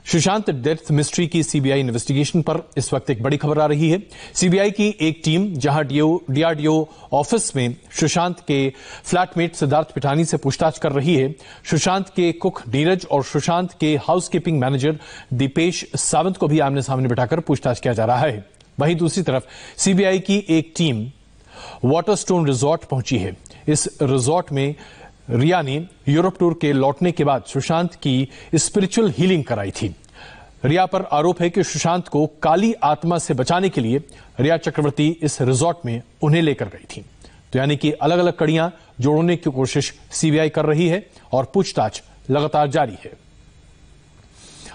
Sushant death mystery की CBI investigation पर इस वक्त एक बड़ी खबर आ रही है। सीबीआई की एक टीम जहां डीआरडीओ ऑफिस में सुशांत के फ्लैटमेट सिद्धार्थ पिठानी से पूछताछ कर रही है। सुशांत के कुक नीरज और सुशांत के हाउसकीपिंग मैनेजर दीपेश सावंत को भी आमने सामने बिठाकर पूछताछ किया जा रहा है। वहीं दूसरी तरफ सीबीआई की एक टीम वाटरस्टोन रिजॉर्ट पहुंची है। इस रिजॉर्ट में रिया ने यूरोप टूर के लौटने के बाद सुशांत की स्पिरिचुअल हीलिंग कराई थी। रिया पर आरोप है कि सुशांत को काली आत्मा से बचाने के लिए रिया चक्रवर्ती इस रिजॉर्ट में उन्हें लेकर गई थी। तो यानी कि अलग अलग कड़ियां जोड़ने की कोशिश सीबीआई कर रही है और पूछताछ लगातार जारी है।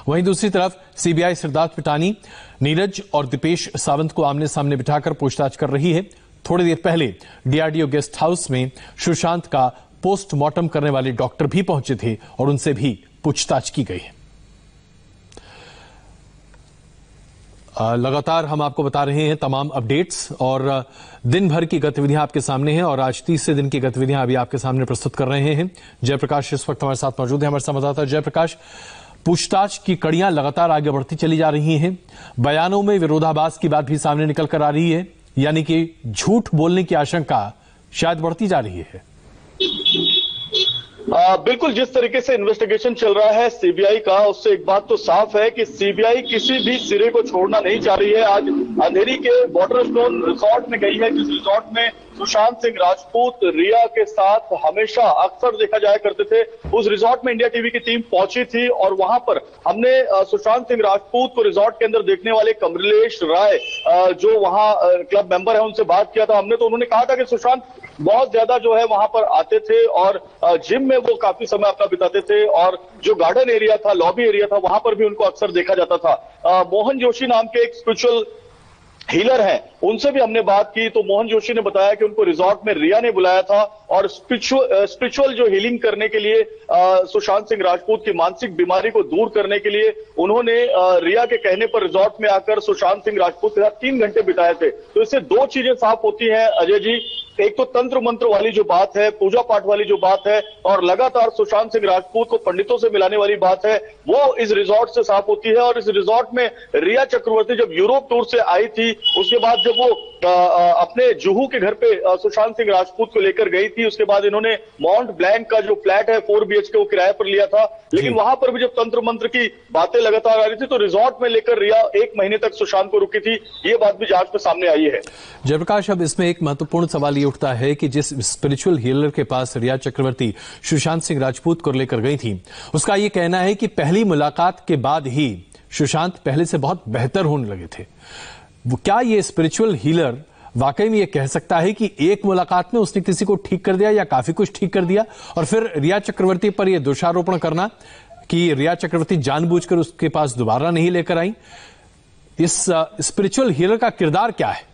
वहीं दूसरी तरफ सीबीआई सिद्धार्थ पिठानी, नीरज और दीपेश सावंत को आमने सामने बिठाकर पूछताछ कर रही है। थोड़ी देर पहले डीआरडीओ गेस्ट हाउस में सुशांत का पोस्टमार्टम करने वाले डॉक्टर भी पहुंचे थे और उनसे भी पूछताछ की गई है। लगातार हम आपको बता रहे हैं तमाम अपडेट्स और दिन भर की गतिविधियां आपके सामने हैं और आज तीसरे दिन की गतिविधियां अभी आपके सामने प्रस्तुत कर रहे हैं। जयप्रकाश इस वक्त हमारे साथ मौजूद है, हमारे संवाददाता जयप्रकाश। पूछताछ की कड़ियां लगातार आगे बढ़ती चली जा रही हैं। बयानों में विरोधाभास की बात भी सामने निकल कर आ रही है, यानी कि झूठ बोलने की आशंका शायद बढ़ती जा रही है। बिल्कुल, जिस तरीके से इन्वेस्टिगेशन चल रहा है सीबीआई का, उससे एक बात तो साफ है कि सीबीआई किसी भी सिरे को छोड़ना नहीं चाह रही है। आज अंधेरी के वाटरस्टोन रिजॉर्ट में गई है, जिस रिजॉर्ट में सुशांत सिंह राजपूत रिया के साथ हमेशा अक्सर देखा जाया करते थे। उस रिजॉर्ट में इंडिया टीवी की टीम पहुंची थी और वहां पर हमने सुशांत सिंह राजपूत को रिजॉर्ट के अंदर देखने वाले कमलेश राय, जो वहां क्लब मेंबर है, उनसे बात किया था हमने। तो उन्होंने कहा था कि सुशांत बहुत ज्यादा जो है वहां पर आते थे और जिम में वो काफी समय अपना बिताते थे और जो गार्डन एरिया था, लॉबी एरिया था, वहां पर भी उनको अक्सर देखा जाता था। मोहन जोशी नाम के एक स्पिरिचुअल हीलर हैं, उनसे भी हमने बात की तो मोहन जोशी ने बताया कि उनको रिजॉर्ट में रिया ने बुलाया था और स्पिरिचुअल जो हीलिंग करने के लिए, सुशांत सिंह राजपूत की मानसिक बीमारी को दूर करने के लिए उन्होंने रिया के कहने पर रिजॉर्ट में आकर सुशांत सिंह राजपूत के साथ 3 घंटे बिताए थे। तो इससे 2 चीजें साफ होती हैं अजय जी। एक तो तंत्र मंत्र वाली जो बात है, पूजा पाठ वाली जो बात है और लगातार सुशांत सिंह राजपूत को पंडितों से मिलाने वाली बात है, वो इस रिजॉर्ट से साफ होती है। और इस रिजॉर्ट में रिया चक्रवर्ती जब यूरोप टूर से आई थी, उसके बाद जब वो अपने जुहू के घर पे सुशांत सिंह राजपूत को लेकर गई थी, उसके बाद इन्होंने माउंट ब्लैंक का जो फ्लैट है 4 BHK वो किराए पर लिया था। लेकिन वहां पर भी जब तंत्र मंत्र की बातें लगातार आ रही थी तो रिजॉर्ट में लेकर रिया 1 महीने तक सुशांत को रुकी थी। ये बात भी जांच में सामने आई है। जयप्रकाश, अब इसमें एक महत्वपूर्ण सवाल ये उठता है कि जिस स्पिरिचुअल हीलर के पास रिया चक्रवर्ती सुशांत सिंह राजपूत को लेकर गई थी, उसका यह कहना है कि पहली मुलाकात के बाद ही सुशांत पहले से बहुत बेहतर होने लगे थे। क्या ये स्पिरिचुअल हीलर वाकई में ये कह सकता है कि एक मुलाकात में उसने किसी को ठीक कर दिया या काफी कुछ ठीक कर दिया? और फिर रिया चक्रवर्ती पर यह दोषारोपण करना कि रिया चक्रवर्ती जानबूझकर उसके पास दोबारा नहीं लेकर आई, इस स्पिरिचुअल हीलर का किरदार क्या है?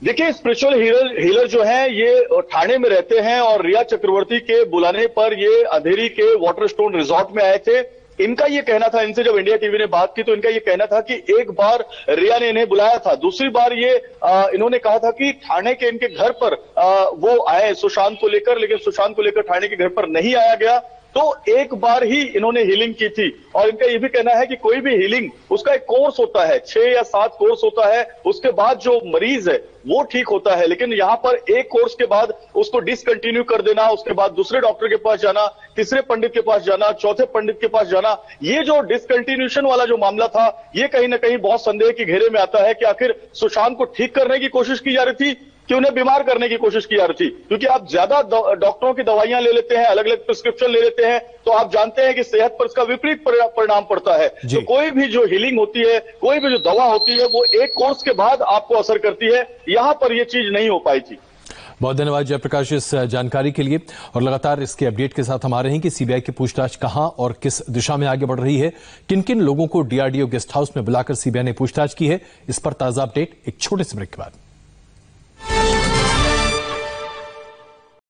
देखिए, स्पिरिचुअल हीलर जो है ये ठाणे में रहते हैं और रिया चक्रवर्ती के बुलाने पर ये अंधेरी के वाटरस्टोन रिजॉर्ट में आए थे। इनका ये कहना था, इनसे जब इंडिया टीवी ने बात की तो इनका ये कहना था कि एक बार रिया ने इन्हें बुलाया था, दूसरी बार ये इन्होंने कहा था कि ठाणे के इनके घर पर वो आए सुशांत को लेकर, लेकिन सुशांत को लेकर ठाणे के घर पर नहीं आया गया। तो एक बार ही इन्होंने हीलिंग की थी और इनका यह भी कहना है कि कोई भी हीलिंग उसका एक कोर्स होता है, 6 या 7 कोर्स होता है, उसके बाद जो मरीज है वो ठीक होता है। लेकिन यहां पर एक कोर्स के बाद उसको डिसकंटिन्यू कर देना, उसके बाद दूसरे डॉक्टर के पास जाना, तीसरे पंडित के पास जाना, चौथे पंडित के पास जाना, ये जो डिसकंटिन्यूशन वाला जो मामला था, ये कहीं ना कहीं बहुत संदेह के घेरे में आता है कि आखिर सुशांत को ठीक करने की कोशिश की जा रही थी कि उन्हें बीमार करने की कोशिश की जा रही थी। क्योंकि आप ज्यादा डॉक्टरों की दवाइयां ले लेते हैं, अलग अलग प्रिस्क्रिप्शन ले लेते हैं, तो आप जानते हैं कि सेहत पर इसका विपरीत परिणाम पड़ता है। तो कोई भी जो हीलिंग होती है, कोई भी जो दवा होती है, वो एक कोर्स के बाद आपको असर करती है। यहां पर यह चीज नहीं हो पाई थी। बहुत धन्यवाद जयप्रकाश इस जानकारी के लिए और लगातार इसके अपडेट के साथ हम आ रहे हैं कि सीबीआई की पूछताछ कहां और किस दिशा में आगे बढ़ रही है, किन किन लोगों को डीआरडीओ गेस्ट हाउस में बुलाकर सीबीआई ने पूछताछ की है, इस पर ताजा अपडेट एक छोटे से ब्रेक के बाद।